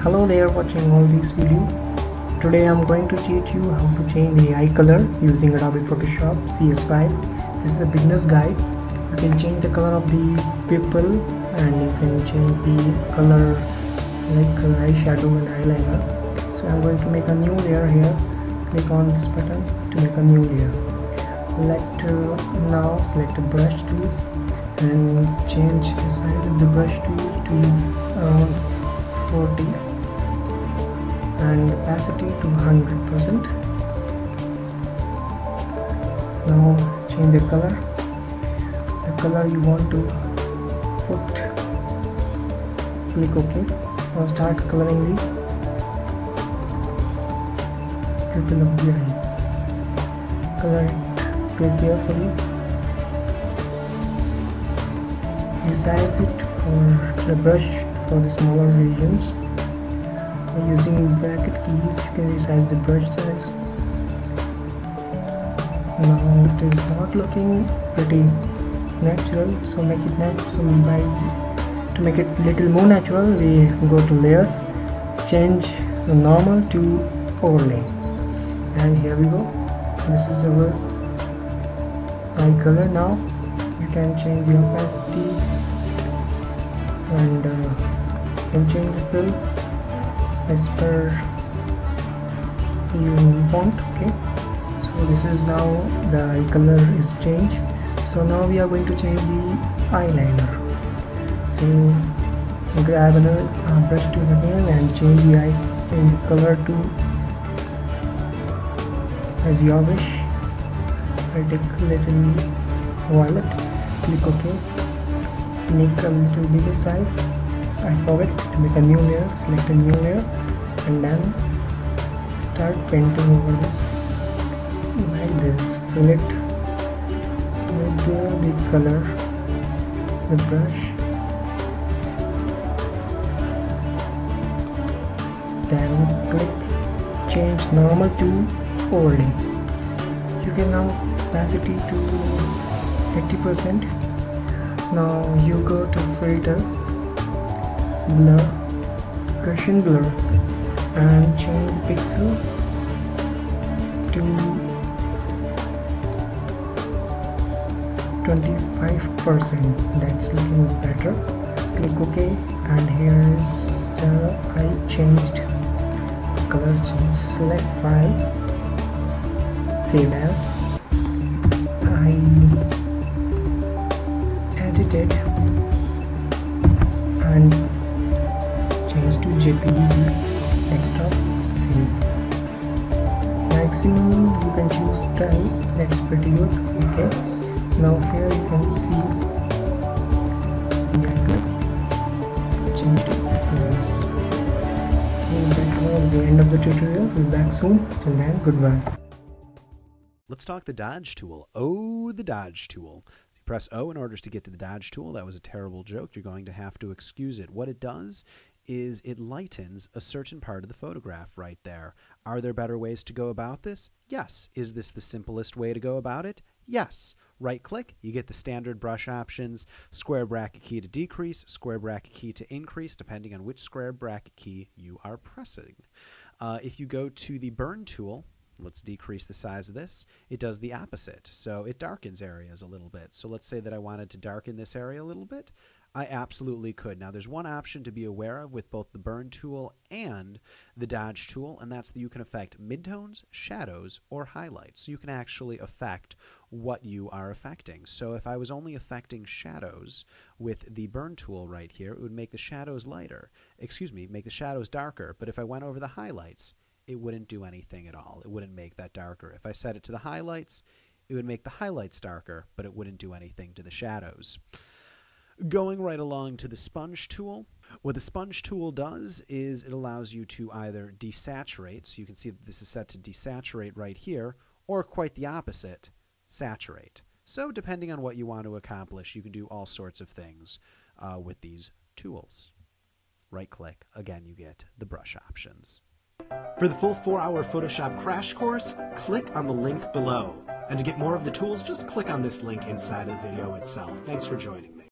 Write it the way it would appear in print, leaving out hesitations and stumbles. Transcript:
Hello there, watching all these videos. Today I'm going to teach you how to change the eye color using Adobe Photoshop CS5. This is a beginner's guide. You can change the color of the pupil and you can change the color like eyeshadow and eyeliner. So I'm going to make a new layer here. Click on this button to make a new layer. Now select the brush tool and change the size of the brush tool to around 40 and opacity to 100%. Now change the color you want to put. Click OK. Now start coloring the pupil of the eye. Color it very carefully. Resize it for the brush for the smaller regions. Using bracket keys you can resize the brush size. Now it is not looking pretty natural, so make it natural. So to make it little more natural, we go to layers, change the normal to overlay, and here we go. This is our eye color. Now you can change the opacity and you can change the fill as per you want. Okay, so this is now the eye color is changed. So now we are going to change the eyeliner. So grab another brush tool again and change the color to as your wish. I take a little violet. Click OK. Make a little bigger size. I forget to make a new layer. Select a new layer and then start painting over this like this. Fill it with the color, the brush. Then click change normal to overlay. You can now opacity to 80%. Now you go to filter, blur, Gaussian blur, and change the pixel to 25%. That's looking better. Click OK, and here is I changed color change. Select file, save as. I edited and change to JPG desktop. Save. Maximum you can choose 10. That's pretty good. Okay. Now here you can see change to yes. So that was the end of the tutorial. We'll be back soon. Till then, goodbye. Let's talk the dodge tool. Oh, the dodge tool. You press O in order to get to the dodge tool. That was a terrible joke. You're going to have to excuse it. What it does is it lightens a certain part of the photograph right there. Are there better ways to go about this? Yes. Is this the simplest way to go about it? Yes. Right click, you get the standard brush options, square bracket key to decrease, square bracket key to increase, depending on which square bracket key you are pressing. If you go to the burn tool, let's decrease the size of this. It does the opposite. So it darkens areas a little bit. So let's say that I wanted to darken this area a little bit. I absolutely could. Now there's one option to be aware of with both the burn tool and the dodge tool, and that's that you can affect midtones, shadows, or highlights. So you can actually affect what you are affecting. So if I was only affecting shadows with the burn tool right here, it would make the shadows lighter. Excuse me, make the shadows darker. But if I went over the highlights, it wouldn't do anything at all. It wouldn't make that darker. If I set it to the highlights, it would make the highlights darker, but it wouldn't do anything to the shadows. Going right along to the sponge tool, what the sponge tool does is it allows you to either desaturate, so you can see that this is set to desaturate right here, or quite the opposite, saturate. So depending on what you want to accomplish, you can do all sorts of things with these tools. Right click, again you get the brush options. For the full 4-hour Photoshop crash course, click on the link below. And to get more of the tools, just click on this link inside of the video itself. Thanks for joining me.